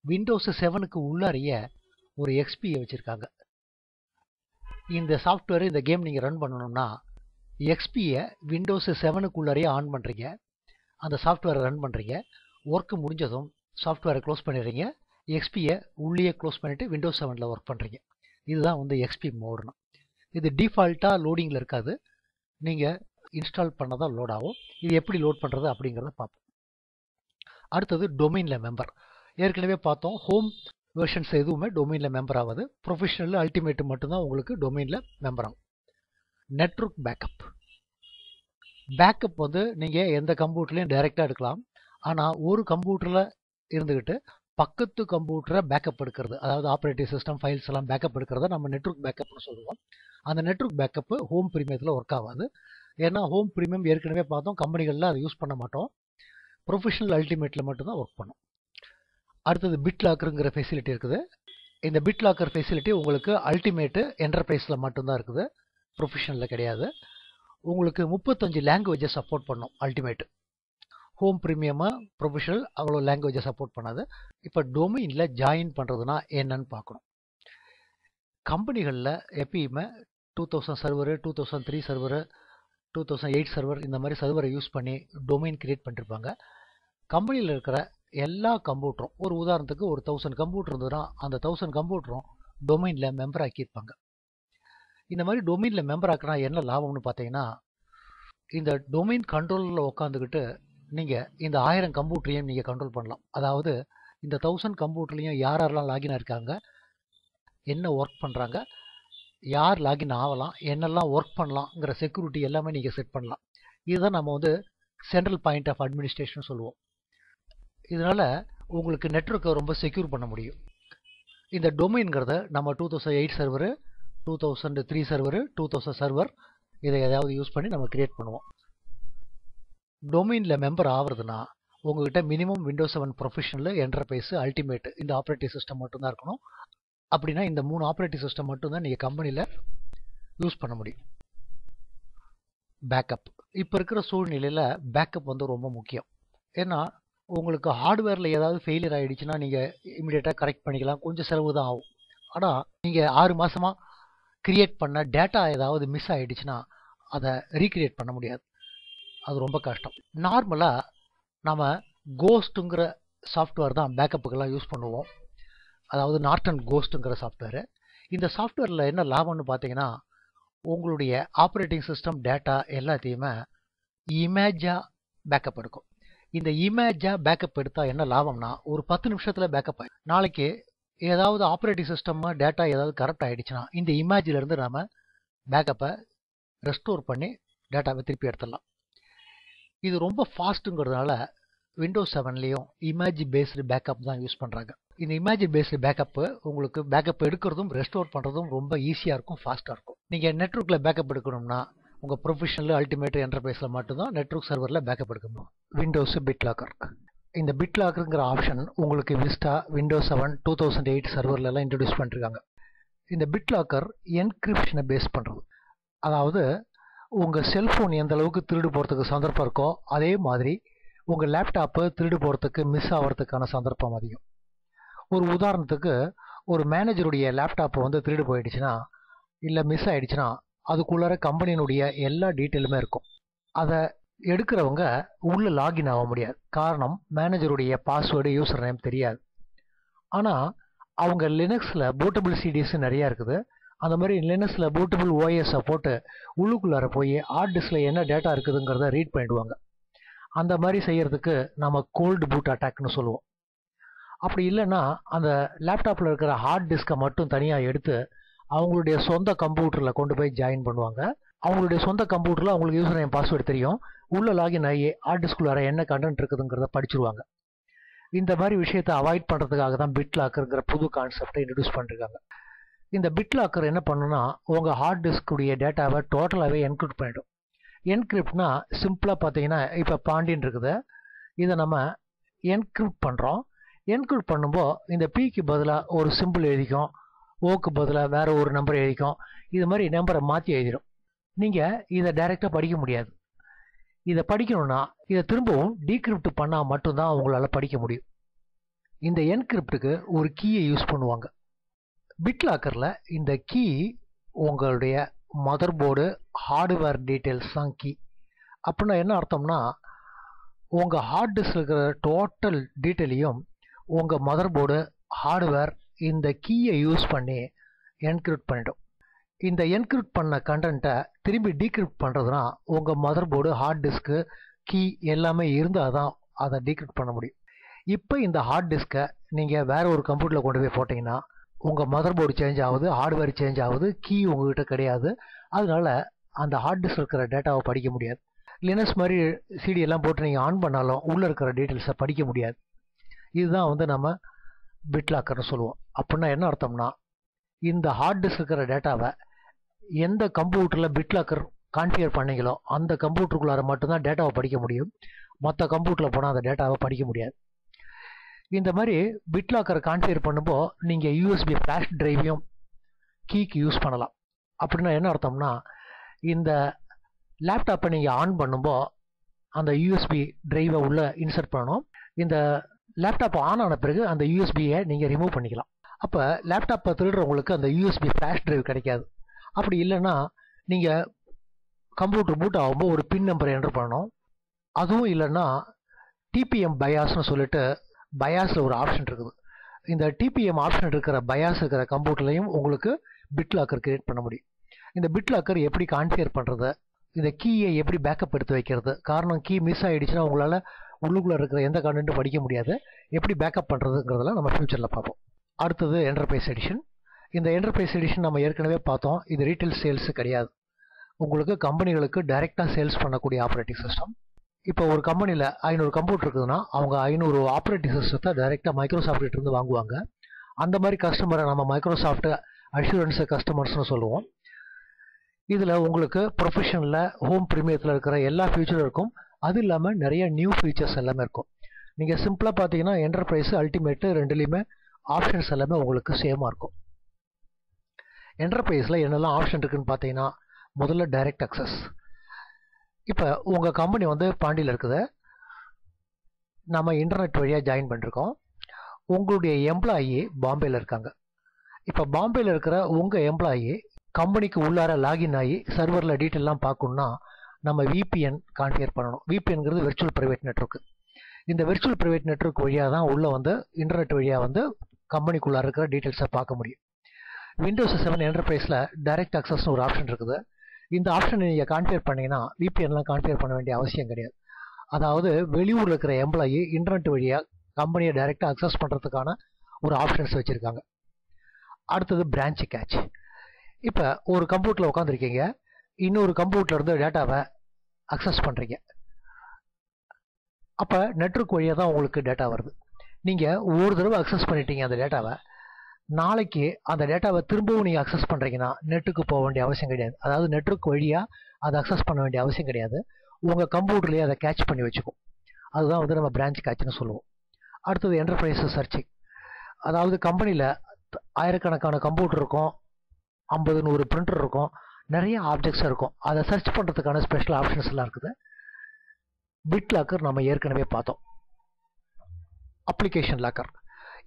விண்டோஸ் 7க்கு உள்ளாரிய ஒரு எக்ஸ்பியை வச்சுருக்காங்க. இந்த சாஃப்ட்வேர், இந்த கேம் நீங்கள் ரன் பண்ணணும்னா எக்ஸ்பியை விண்டோஸ் 7க்கு உள்ளாரையே ஆன் பண்ணுறீங்க, அந்த சாஃப்ட்வேரை ரன் பண்ணுறீங்க. ஒர்க்கு முடிஞ்சதும் சாஃப்ட்வேரை க்ளோஸ் பண்ணிடுறீங்க, எக்ஸ்பியை உள்ளே க்ளோஸ் பண்ணிவிட்டு விண்டோஸ் 7ல் ஒர்க் பண்ணுறீங்க. இதுதான் வந்து எக்ஸ்பி மோடுனா. இது டிஃபால்ட்டாக லோடிங்கில் இருக்காது, நீங்கள் இன்ஸ்டால் பண்ணதான் லோட் ஆகும். இது எப்படி லோட் பண்ணுறது அப்படிங்கிறத பார்ப்போம். அடுத்தது டொமைனில் மெம்பர். ஏற்கனவே பார்த்தோம், ஹோம் வெர்ஷன்ஸ் எதுவுமே டொமைனில் மெம்பர் ஆகாது. ப்ரொஃபஷனல், அல்டிமேட் மட்டும்தான் உங்களுக்கு டொமைனில் மெம்பர் ஆகும். நெட்வொர்க் பேக்கப் வந்து நீங்கள் எந்த கம்ப்யூட்டர்லையும் டைரெக்டாக எடுக்கலாம். ஆனால் ஒரு கம்ப்யூட்டரில் இருந்துக்கிட்டு பக்கத்து கம்ப்யூட்டரை பேக்கப் எடுக்கிறது, அதாவது ஆப்ரேட்டிங் சிஸ்டம் ஃபைல்ஸ் எல்லாம் பேக்கப் எடுக்கிறத நம்ம நெட்வொர்க் பேக்கப்னு சொல்லுவோம். அந்த நெட்வொர்க் பேக்கப்பு ஹோம் ப்ரீமியத்தில் ஒர்க் ஆகாது. ஏன்னா ஹோம் ப்ரீமியம் ஏற்கனவே பார்த்தோம், கம்பெனிகளில் அதை யூஸ் பண்ண மாட்டோம். ப்ரொஃபஷனல், அல்டிமேட்டில் மட்டும்தான் ஒர்க் பண்ணும். அடுத்தது பிட் லாக்கருங்கிற ஃபெசிலிட்டி இருக்குது. இந்த பிட் லாக்கர் ஃபெசிலிட்டி உங்களுக்கு அல்டிமேட்டு, என்டர்பிரைஸில் மட்டும்தான் இருக்குது, ப்ரொஃபஷனலில் கிடையாது. உங்களுக்கு 35 லாங்குவேஜை சப்போர்ட் பண்ணும் அல்டிமேட்டு. ஹோம் ப்ரீமியமாக, ப்ரொஃபஷனல் அவ்வளோ லாங்குவேஜை சப்போர்ட் பண்ணாது. இப்போ டொமைனில் ஜாயின் பண்ணுறதுனா என்னன்னு பார்க்கணும். கம்பெனிகளில் எப்பயுமே 2000 சர்வரு, 2003 சர்வரு, 2008 சர்வர், இந்த மாதிரி சர்வரை யூஸ் பண்ணி டொமைன் கிரியேட் பண்ணியிருப்பாங்க. கம்பெனியில் இருக்கிற எல்லா கம்ப்யூட்டரும், ஒரு உதாரணத்துக்கு ஒரு 1000 கம்ப்யூட்டர் இருந்ததுன்னா அந்த 1000 கம்ப்யூட்டரும் டொமைனில் மெம்பர் ஆக்கியிருப்பாங்க. இந்த மாதிரி டொமைனில் மெம்பர் ஆக்கினா என்ன லாபம்னு பார்த்தீங்கன்னா, இந்த டொமைன் கண்ட்ரோலில் உட்காந்துக்கிட்டு நீங்கள் இந்த 1000 கம்ப்யூட்டரையும் நீங்கள் கண்ட்ரோல் பண்ணலாம். அதாவது இந்த 1000 கம்ப்யூட்டர்லையும் யாரெல்லாம் லாகின் இருக்காங்க, என்ன ஒர்க் பண்ணுறாங்க, யார் லாகின் ஆகலாம், என்னெல்லாம் ஒர்க் பண்ணலாங்கிற செக்யூரிட்டி எல்லாமே நீங்கள் செட் பண்ணலாம். இதுதான் நம்ம வந்து சென்ட்ரல் பாயிண்ட் ஆஃப் அட்மினிஸ்ட்ரேஷன் சொல்லுவோம். இதனால் உங்களுக்கு நெட்வொர்க்கை ரொம்ப செக்யூர் பண்ண முடியும். இந்த டொமைன்கிறத நம்ம 2008 சர்வரு, 2003 சர்வரு, 2000 சர்வர், இதை ஏதாவது யூஸ் பண்ணி நம்ம கிரியேட் பண்ணுவோம். டொமைனில் மெம்பர் ஆகிறதுனா உங்ககிட்ட minimum Windows 7 professional, enterprise, ultimate இந்த ஆப்ரேட்டிங் சிஸ்டம் மட்டும்தான் இருக்கணும். அப்படின்னா இந்த 3 ஆப்ரேட்டிங் சிஸ்டம் மட்டும்தான் நீங்கள் கம்பெனியில் யூஸ் பண்ண முடியும். பேக்கப், இப்போ இருக்கிற சூழ்நிலையில் பேக்கப் வந்து ரொம்ப முக்கியம். ஏன்னா உங்களுக்கு ஹார்ட்வேரில் ஏதாவது ஃபெயிலியர் ஆகிடுச்சுன்னா நீங்கள் இமீடியட்டாக கரெக்ட் பண்ணிக்கலாம், கொஞ்சம் செலவு தான் ஆகும். ஆனால் நீங்கள் 6 மாதமாக கிரியேட் பண்ண டேட்டா ஏதாவது மிஸ் ஆகிடுச்சுன்னா அதை ரீக்ரியேட் பண்ண முடியாது, அது ரொம்ப கஷ்டம். நார்மலாக நம்ம கோஸ்ட்டுங்கிற சாஃப்ட்வேர் தான் பேக்கப்புக்கெல்லாம் யூஸ் பண்ணுவோம், அதாவது நார்டன் கோஸ்ட்டுங்கிற சாஃப்ட்வேரு. இந்த சாஃப்ட்வேரில் என்ன லாபம்னு பார்த்தீங்கன்னா உங்களுடைய ஆப்ரேட்டிங் சிஸ்டம் டேட்டா எல்லாத்தையுமே இமேஜாக பேக்கப் எடுக்கும். இந்த இமேஜாக பேக்கப் எடுத்தால் என்ன லாபம்னா ஒரு 10 நிமிஷத்தில் பேக்கப் ஆகிடும். நாளைக்கு ஏதாவது ஆப்ரேட்டிங் சிஸ்டம் டேட்டா ஏதாவது கரெக்ட் ஆகிடுச்சுன்னா இந்த இமேஜிலேருந்து நம்ம பேக்கப்பை ரெஸ்டோர் பண்ணி டேட்டாவை திருப்பி எடுத்துடலாம். இது ரொம்ப ஃபாஸ்ட்டுங்கிறதுனால விண்டோஸ் 7லேயும் இமேஜ் பேஸ்டு பேக்கப் தான் யூஸ் பண்ணுறாங்க. இந்த இமேஜ் பேஸ்டு பேக்கப்பு உங்களுக்கு பேக்கப் எடுக்கிறதும் ரெஸ்டோர் பண்ணுறதும் ரொம்ப ஈஸியாக இருக்கும், ஃபாஸ்ட்டாக இருக்கும். நீங்கள் நெட்வொர்க்கில் பேக்கப் எடுக்கணும்னா உங்கள் ப்ரொஃபஷனல், அல்டிமேட், என்டர்பிரைஸில் மட்டும்தான் நெட்வொர்க் சர்வரில் பேக்கப் எடுக்க முடியும். விண்டோஸ் பிட்லாக்கர், இந்த பிட்லாக்கருங்கிற ஆப்ஷன் உங்களுக்கு விஸ்டா, விண்டோஸ் 7, 2008 சர்வர்லலாம் இன்ட்ரடியூஸ் பண்ணிருக்காங்க. இந்த பிட்லாக்கர் என்கிரிப்ஷனை பேஸ் பண்ணுறது, அதாவது உங்கள் செல்ஃபோன் எந்த அளவுக்கு திருடு போகிறதுக்கு சந்தர்ப்பம் இருக்கோ அதே மாதிரி உங்கள் லேப்டாப்பு திருடு போகிறதுக்கு மிஸ் ஆகிறதுக்கான சந்தர்ப்பம் அதிகம். ஒரு உதாரணத்துக்கு ஒரு மேனேஜருடைய லேப்டாப்பை வந்து திருடு போயிடுச்சுன்னா இல்லை மிஸ் ஆகிடுச்சுன்னா அதுக்குள்ளார கம்பெனியினுடைய எல்லா டீட்டெயிலுமே இருக்கும். அதை எடுக்கிறவங்க உள்ளே லாகின் ஆக முடியாது, காரணம் மேனேஜருடைய பாஸ்வேர்டு, யூசர் நேம் தெரியாது. ஆனால் அவங்க லினக்ஸில் பூட்டபிள் சிடிஸ் நிறையா இருக்குது, அந்த மாதிரி லினக்ஸில் பூட்டபிள் ஓஎஸை போட்டு உள்ளுக்குள்ளார போய் ஹார்ட் டிஸ்கில் என்ன டேட்டா இருக்குதுங்கிறத ரீட் பண்ணிடுவாங்க. அந்த மாதிரி செய்கிறதுக்கு நம்ம கோல்டு பூட் அட்டாக்னு சொல்லுவோம். அப்படி இல்லைன்னா அந்த லேப்டாப்பில் இருக்கிற ஹார்ட் டிஸ்கை மட்டும் தனியாக எடுத்து அவங்களுடைய சொந்த கம்ப்யூட்டரில் கொண்டு போய் ஜாயின் பண்ணுவாங்க. அவங்களுடைய சொந்த கம்ப்யூட்டரில் அவங்களுக்கு யூசர் நேம் பாஸ்வேர்டு தெரியும், உள்ள லாகின் ஆகி ஹார்ட் டிஸ்குள்ளார என்ன கண்டென்ட் இருக்குதுங்கிறத படிச்சிருவாங்க. இந்த மாதிரி விஷயத்தை அவாய்ட் பண்ணுறதுக்காக தான் பிட்லாக்கருங்கிற புது கான்செப்டை இன்ட்ரடியூஸ் பண்ணிருக்காங்க. இந்த பிட்லாக்கர் என்ன பண்ணுன்னா உங்கள் ஹார்ட் டிஸ்குடைய டேட்டாவை டோட்டலாகவே என்கிரிப்ட் பண்ணிடும். என்கிரிப்ட்னா சிம்பிளாக பார்த்தீங்கன்னா இப்போ பாண்டின்னு இருக்குது, இதை நம்ம என்கிரிப்ட் பண்ணுறோம். என்கிரிப்ட் பண்ணும்போது இந்த பிக்கு பதிலாக ஒரு சிம்பிள் எழுதிக்கும், ஓக்கு பதிலாக வேறு ஒரு நம்பர் எழுதிக்கும், இது மாதிரி நம்பரை மாற்றி எழுதிடும். நீங்கள் இதை டைரெக்டாக படிக்க முடியாது. இதை படிக்கணும்னா இதை திரும்பவும் டீக்ரிப்ட் பண்ணால் மட்டும்தான் உங்களால் படிக்க முடியும். இந்த என்கிரிப்டுக்கு ஒரு கீயை யூஸ் பண்ணுவாங்க. பிட்லாக்கரில் இந்த கீ உங்களுடைய மதர் போர்டு, ஹார்ட்வேர் டீட்டெயில்ஸ் தான் கீ. அப்படின்னா என்ன அர்த்தம்னா உங்கள் ஹார்ட் டிஸ்க் இருக்கிற டோட்டல் டீட்டெயிலையும் உங்கள் மதர் போர்டு, ஹார்ட்வேர் இந்த கீயை யூஸ் பண்ணி என்கிரிப்ட் பண்ணிடும். இந்த என்கிரிப்ட் பண்ண கண்டென்ட்டை திரும்பி டீக்ரிப்ட் பண்ணுறதுனா உங்கள் motherboard, hard disk, key எல்லாமே இருந்தால் தான் அதை டீக்ரிப்ட் பண்ண முடியும். இப்போ இந்த ஹார்ட் டிஸ்க்கை நீங்கள் வேறு ஒரு கம்ப்யூட்டரில் கொண்டு போய் போட்டிங்கன்னா உங்கள் மதர் போர்டு சேஞ்ச் ஆகுது, ஹார்ட்வேர் சேஞ்ச் ஆகுது, கீ உங்கள்கிட்ட கிடையாது. அதனால அந்த ஹார்ட் டிஸ்க் இருக்கிற டேட்டாவை படிக்க முடியாது. லினக்ஸ் மாதிரி சிடி எல்லாம் போட்டு நீங்கள் ஆன் பண்ணாலும் உள்ளே இருக்கிற டீட்டெயில்ஸை படிக்க முடியாது. இதுதான் வந்து நம்ம பிட்லாக்கர்னு சொல்லுவோம். அப்படின்னா என்ன அர்த்தம்னா இந்த ஹார்ட் டிஸ்க் இருக்கிற டேட்டாவை எந்த கம்ப்யூட்டரில் பிட்லாக்கர் கான்ஃபிகர் பண்ணீங்களோ அந்த கம்ப்யூட்டருக்குள்ளார மட்டும்தான் டேட்டாவை படிக்க முடியும், மற்ற கம்ப்யூட்டரில் போனால் அந்த டேட்டாவை படிக்க முடியாது. இந்த மாதிரி பிட்லாக்கரை கான்ஃபிகர் பண்ணும்போது நீங்கள் யூஎஸ்பி ஃப்ளாஷ் டிரைவையும் கீக்கு யூஸ் பண்ணலாம். அப்படின்னா என்ன அர்த்தம்னா இந்த லேப்டாப்பை நீங்கள் ஆன் பண்ணும்போது அந்த யூஎஸ்பி டிரைவை உள்ளே இன்சர்ட் பண்ணணும். இந்த லேப்டாப் ஆன் ஆன பிறகு அந்த யூஎஸ்பியை நீங்கள் ரிமூவ் பண்ணிக்கலாம். அப்போ லேப்டாப்பை திருடுறவங்களுக்கு அந்த யூஎஸ்பி ஃப்ளாஷ் டிரைவ் கிடைக்காது. அப்படி இல்லைன்னா நீங்கள் கம்ப்யூட்டர் பூட் ஆகும்போது ஒரு பின் நம்பரை என்டர் பண்ணணும். அதுவும் இல்லைன்னா டிபிஎம் பயாஸ்னு சொல்லிட்டு பயாஸில் ஒரு ஆப்ஷன் இருக்குது. இந்த டிபிஎம் ஆப்ஷன் இருக்கிற பயாஸ் இருக்கிற கம்ப்யூட்டர்லையும் உங்களுக்கு பிட்லாக்கர் கிரியேட் பண்ண முடியும். இந்த பிட்லாக்கர் எப்படி கான்ஃபிகர் பண்ணுறது, இந்த கீயை எப்படி பேக்கப் எடுத்து வைக்கிறது, காரணம் கீ மிஸ் ஆகிடுச்சுன்னா உங்களால் உள்ளுக்குள்ளே இருக்கிற எந்த கண்டென்ட்டும் படிக்க முடியாது, எப்படி பேக்கப் பண்ணுறதுங்கிறதெல்லாம் நம்ம ஃபியூச்சரில் பார்ப்போம். அடுத்தது என்டர்பிரைஸ் எடிஷன். இந்த என்டர்பிரைஸ் எடிஷன் நம்ம ஏற்கனவே பார்த்தோம், இது ரீட்டைல் சேல்ஸு கிடையாது, உங்களுக்கு கம்பெனிகளுக்கு டைரெக்டாக சேல்ஸ் பண்ணக்கூடிய ஆப்ரேட்டிங் சிஸ்டம். இப்போ ஒரு கம்பெனியில் 500 கம்ப்யூட்டர் இருக்குதுன்னா அவங்க 500 ஆப்ரேட்டிங் சிஸ்டத்தை டைரெக்டாக மைக்ரோசாஃப்ட்லேருந்து வாங்குவாங்க. அந்த மாதிரி கஸ்டமரை நம்ம மைக்ரோசாஃப்ட் அஷூரன்ஸ் கஸ்டமர்ஸ்னு சொல்லுவோம். இதில் உங்களுக்கு ப்ரொஃபஷனில் ஹோம் ப்ரீமியத்தில் இருக்கிற எல்லா ஃபீச்சரும் இருக்கும். அது இல்லாமல் நிறைய நியூ ஃபீச்சர்ஸ் எல்லாமே இருக்கும். நீங்கள் சிம்பிளாக பார்த்தீங்கன்னா என்டர்பிரைஸ் அல்டிமேட்டு ரெண்டுலேயுமே ஆப்ஷன்ஸ் எல்லாமே உங்களுக்கு சேமாக இருக்கும். என்டர்பிரைஸில் என்னெல்லாம் ஆப்ஷன் இருக்குதுன்னு பார்த்தீங்கன்னா, முதல்ல டைரக்ட் அக்சஸ். இப்போ உங்கள் கம்பெனி வந்து பாண்டியில் இருக்குது, நம்ம இன்டர்நெட் வழியாக ஜாயின் பண்ணிருக்கோம். உங்களுடைய எம்ப்ளாயி பாம்பேயில் இருக்காங்க. இப்போ பாம்பேயில் இருக்கிற உங்கள் எம்ப்ளாயி கம்பெனிக்கு உள்ளார லாகின் ஆகி சர்வரில் டீட்டெயிலாம் பார்க்கணுன்னா நம்ம VPN கான்ஃபிகர் பண்ணணும். VPNங்கிறது வெர்ச்சுவல் ப்ரைவேட் நெட்வொர்க். இந்த வெர்ச்சுவல் ப்ரைவேட் நெட்வொர்க் வழியாக தான் உள்ளே வந்து இன்டர்நெட் வழியாக வந்து கம்பெனிக்குள்ளார இருக்கிற டீட்டெயில்ஸை பார்க்க முடியும். விண்டோஸ் 7 என்டர்பிரைஸில் டைரக்ட் அக்சஸ்னு ஒரு ஆப்ஷன் இருக்குது. இந்த ஆப்ஷன் நீங்கள் கான்ஃபிகர் பண்ணிங்கன்னா VPNலாம் கான்ஃபிகர் பண்ண வேண்டிய அவசியம் கிடையாது. அதாவது வெளியூரில் இருக்கிற எம்ப்ளாயி இன்டர்நெட் வழியாக கம்பெனியை டைரெக்டாக அக்சஸ் பண்ணுறதுக்கான ஒரு ஆப்ஷன்ஸ் வச்சுருக்காங்க. அடுத்தது பிரான்ச் கேட்ச். இப்போ ஒரு கம்ப்யூட்டரில் உட்காந்துருக்கீங்க, இன்னொரு கம்ப்யூட்டர்லேருந்து டேட்டாவை அக்சஸ் பண்ணுறீங்க. அப்போ நெட்வொர்க் வழியாக தான் உங்களுக்கு டேட்டா வருது. நீங்கள் ஒரு தடவை அக்சஸ் பண்ணிட்டீங்க அந்த டேட்டாவை, நாளைக்கு அந்த டேட்டாவை திரும்பவும் நீங்கள் அக்சஸ் பண்ணுறீங்கன்னா நெட்டுக்கு போக வேண்டிய அவசியம் கிடையாது. அதாவது நெட்வொர்க் வழியாக அதை அக்சஸ் பண்ண வேண்டிய அவசியம் கிடையாது. உங்கள் கம்ப்யூட்டர்லேயே அதை கேட்ச் பண்ணி வச்சுக்கும். அதுதான் வந்து நம்ம பிரான்ச் கேட்ச்னு சொல்லுவோம். அடுத்தது என்டர்பிரைஸ் சர்ச்சிங். அதாவது கம்பெனியில் ஆயிரக்கணக்கான கம்ப்யூட்டர் இருக்கும், 50-100 பிரிண்டர் இருக்கும், நிறைய ஆப்ஜெக்ட்ஸ் இருக்கும். அதை சர்ச் பண்ணுறதுக்கான ஸ்பெஷல் ஆப்ஷன்ஸ் எல்லாம் இருக்குது. பிட் லாக்கர் நம்ம ஏற்கனவே பார்த்தோம். Application locker.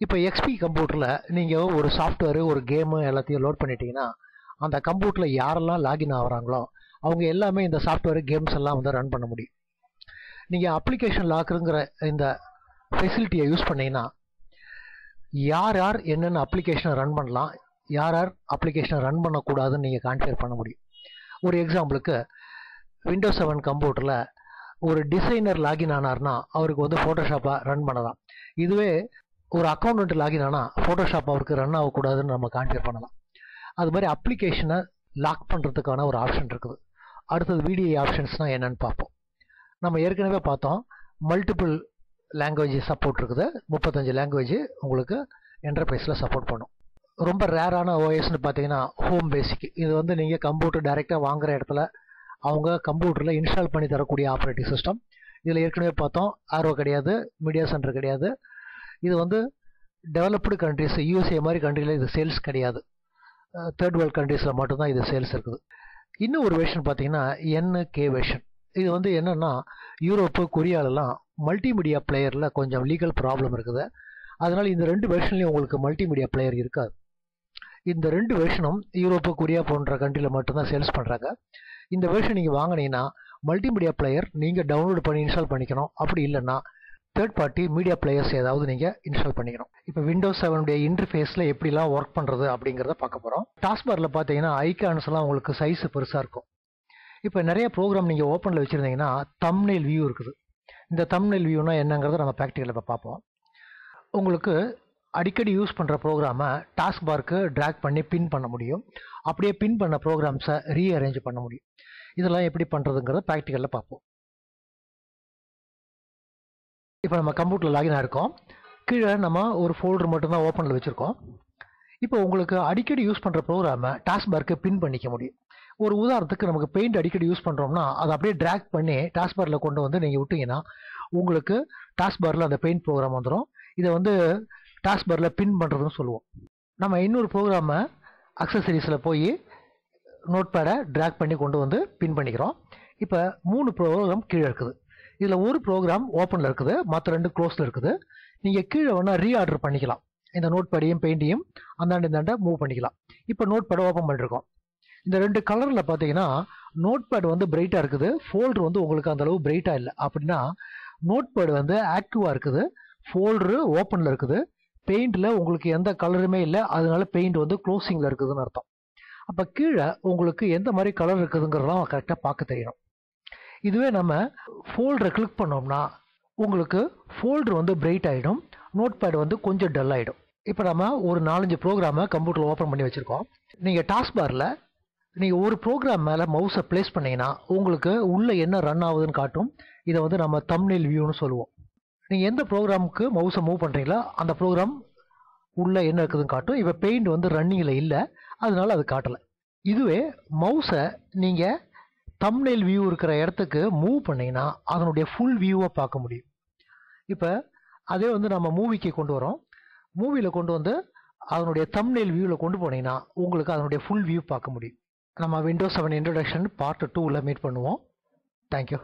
இப்போ XP கம்ப்யூட்டரில் நீங்கள் ஒரு சாஃப்ட்வேரு, ஒரு கேமு எல்லாத்தையும் லோட் பண்ணிட்டீங்கன்னா அந்த கம்ப்யூட்டரில் யாரெல்லாம் லாகின் ஆகிறாங்களோ அவங்க எல்லாமே இந்த சாஃப்ட்வேர் கேம்ஸ் எல்லாம் வந்து ரன் பண்ண முடியும். நீங்கள் அப்ளிகேஷன் லாக்கருங்கிற இந்த ஃபெசிலிட்டியை யூஸ் பண்ணீங்கன்னா யார் யார் என்னென்ன அப்ளிகேஷனை ரன் பண்ணலாம், யார் யார் அப்ளிகேஷனை ரன் பண்ணக்கூடாதுன்னு நீங்கள் கான்ஃபிகர் பண்ண முடியும். ஒரு எக்ஸாம்பிளுக்கு விண்டோஸ் 7 கம்ப்யூட்டரில் ஒரு டிசைனர் லாகின் ஆனார்னா அவருக்கு வந்து ஃபோட்டோஷாப்பை ரன் பண்ணலாம். இதுவே ஒரு அக்கௌண்ட் லாகின் ஆனால் ஃபோட்டோஷாப் அவருக்கு ரன் ஆகக்கூடாதுன்னு நம்ம கான்ஃபிகர் பண்ணலாம். அது மாதிரி அப்ளிகேஷனை லாக் பண்ணுறதுக்கான ஒரு ஆப்ஷன் இருக்குது. அடுத்தது VDI ஆப்ஷன்ஸ்னால் என்னென்னு பார்ப்போம். நம்ம ஏற்கனவே பார்த்தோம், மல்டிபிள் லாங்குவேஜ் சப்போர்ட் இருக்குது. 35 லாங்குவேஜ் உங்களுக்கு என்டர்பிரைஸில் சப்போர்ட் பண்ணும். ரொம்ப ரேரான ஓஎஸ்ன்னு பார்த்தீங்கன்னா ஹோம் பேசிக். இது வந்து நீங்கள் கம்ப்யூட்டர் டைரெக்டாக வாங்குகிற இடத்துல அவங்க கம்ப்யூட்டரில் இன்ஸ்டால் பண்ணி தரக்கூடிய ஆப்ரேட்டிங் சிஸ்டம். இதில் ஏற்கனவே பார்த்தோம், ஆரோ கிடையாது, மீடியா சென்டர் கிடையாது. இது வந்து டெவலப்டு கண்ட்ரிஸ், USA மாதிரி கண்ட்ரியில் இது சேல்ஸ் கிடையாது. தேர்ட் வேர்ல்ட் கண்ட்ரீஸில் மட்டும்தான் இது சேல்ஸ் இருக்குது. இன்னும் ஒரு வெர்ஷன் பார்த்தீங்கன்னா NK வெர்ஷன். இது வந்து என்னென்னா யூரோப்பு, கொரியாலெலாம் மல்டிமீடியா பிளேயரில் கொஞ்சம் லீகல் ப்ராப்ளம் இருக்குது. அதனால் இந்த 2 வெர்ஷன்லேயும் உங்களுக்கு மல்டிமீடியா பிளேயர் இருக்காது. இந்த 2 வெர்ஷனும் யூரோப்பு, கொரியா போன்ற கண்ட்ரியில் மட்டும்தான் சேல்ஸ் பண்ணுறாங்க. இந்த வெர்ஷன் நீங்கள் வாங்கினீங்கன்னா மல்டிமீடியா பிளேயர் நீங்கள் டவுன்லோட் பண்ணி இன்ஸ்டால் பண்ணிக்கணும். அப்படி இல்லைன்னா தேர்ட் பார்ட்டி மீடியா பிளேயர்ஸ் ஏதாவது நீங்கள் இன்ஸ்டால் பண்ணிக்கணும். இப்போ விண்டோஸ் 7 இன்டர்ஃபேஸில் எப்படிலாம் ஒர்க் பண்ணுறது அப்படிங்கிறத பார்க்க போகிறோம். டாஸ்பாரில் பார்த்தீங்கன்னா ஐகான்ஸ் எல்லாம் உங்களுக்கு சைஸ் பெருசாக இருக்கும். இப்போ நிறைய ப்ரோக்ராம் நீங்கள் ஓப்பனில் வச்சுருந்தீங்கன்னா தம்ப்நெயில் வியூ இருக்குது. இந்த தம்ப்நெயில் வியூனா என்னங்கிறத நம்ம ப்ராக்டிக்கலில் இப்போ பார்ப்போம். உங்களுக்கு அடிக்கடி யூஸ் பண்ணுற ப்ரோக்ராமை டாஸ்க் பாருக்கு ட்ராக் பண்ணி பின் பண்ண முடியும். அப்படியே பின் பண்ண ப்ரோக்ராம்ஸை ரீஅரேஞ்ச் பண்ண முடியும். இதெல்லாம் எப்படி பண்ணுறதுங்கிறத ப்ராக்டிக்கலில் பார்ப்போம். இப்போ நம்ம கம்ப்யூட்டரில் லாகின் ஆகிருக்கோம். கீழே நம்ம ஒரு ஃபோல்டர் மட்டும்தான் ஓப்பனில் வச்சுருக்கோம். இப்போ உங்களுக்கு அடிக்கடி யூஸ் பண்ணுற ப்ரோக்ராமை டாஸ்க் பாருக்கு பின் பண்ணிக்க முடியும். ஒரு உதாரணத்துக்கு நமக்கு பெயிண்ட் அடிக்கடி யூஸ் பண்ணுறோம்னா அதை அப்படியே ட்ராக் பண்ணி டாஸ்க் பாரில் கொண்டு வந்து நீங்கள் விட்டீங்கன்னா உங்களுக்கு டாஸ்க் பாரில் அந்த பெயிண்ட் ப்ரோக்ராம் வந்துடும். இதை வந்து டாஸ்க் பாரில் பின் பண்ணுறதுன்னு சொல்லுவோம். நம்ம இன்னொரு ப்ரோக்ராமை அக்சசரிஸில் போய் நோட் பேடை ட்ராக் பண்ணி கொண்டு வந்து பின் பண்ணிக்கிறோம். இப்போ 3 ப்ரோக்ராம் கீழே இருக்குது. இதில் ஒரு ப்ரோக்ராம் ஓப்பனில் இருக்குது, மற்ற 2 க்ளோஸில் இருக்குது. நீங்கள் கீழே வேணால் ரீஆர்டர் பண்ணிக்கலாம். இந்த நோட் பேடையும் பெயிண்டையும் அந்தாண்ட மூவ் பண்ணிக்கலாம். இப்போ நோட் பேடை ஓப்பன் பண்ணிருக்கோம். இந்த 2 கலரில் பார்த்தீங்கன்னா நோட் பேட் வந்து பிரைட்டாக இருக்குது, ஃபோல்டர் வந்து உங்களுக்கு அந்தளவு பிரைட்டாக இல்லை. அப்படின்னா நோட் பேட் வந்து ஆக்டிவாக இருக்குது, ஃபோல்டரு ஓப்பனில் இருக்குது, பெயிண்டில் உங்களுக்கு எந்த கலருமே இல்லை, அதனால பெயிண்ட் வந்து க்ளோசிங்கில் இருக்குதுன்னு அர்த்தம். அப்போ கீழே உங்களுக்கு எந்த மாதிரி கலர் இருக்குதுங்கிறதெல்லாம் கரெக்டாக பார்க்க தெரியணும். இதுவே நம்ம ஃபோல்டரை கிளிக் பண்ணோம்னா உங்களுக்கு ஃபோல்டர் வந்து பிரைட் ஆகிடும், நோட் பேட் வந்து கொஞ்சம் டல் ஆகிடும். இப்போ நம்ம ஒரு 4-5 ப்ரோக்ராமை கம்ப்யூட்டரில் ஓப்பன் பண்ணி வச்சுருக்கோம். நீங்கள் டாஸ்க் பாரில் நீங்கள் ஒரு ப்ரோக்ராம் மேலே மவுஸை பிளேஸ் பண்ணிங்கன்னா உங்களுக்கு உள்ளே என்ன ரன் ஆகுதுன்னு காட்டும். இதை வந்து நம்ம தம்ப்நெயில் வியூன்னு சொல்லுவோம். நீங்கள் எந்த ப்ரோக்ராமுக்கு மவுஸை மூவ் பண்ணுறீங்களோ அந்த ப்ரோக்ராம் உள்ளே என்ன இருக்குதுன்னு காட்டும். இப்போ பெயிண்ட் வந்து ரன்னிங்கில் இல்லை, அதனால அது காட்டலை. இதுவே மவுஸை நீங்கள் தம்ப்நெயில் வியூ இருக்கிற இடத்துக்கு மூவ் பண்ணிங்கன்னா அதனுடைய ஃபுல் வியூவை பார்க்க முடியும். இப்போ அதே நம்ம மூவிக்கு கொண்டு வரோம். மூவியில் கொண்டு வந்து அதனுடைய தம்ப்நெயில் வியூவில் கொண்டு போனீங்கன்னா உங்களுக்கு அதனுடைய ஃபுல் வியூ பார்க்க முடியும். நம்ம விண்டோஸ் 7 இன்ட்ரடக்ஷன் பார்ட் 2ல் மீட் பண்ணுவோம். தேங்க்யூ.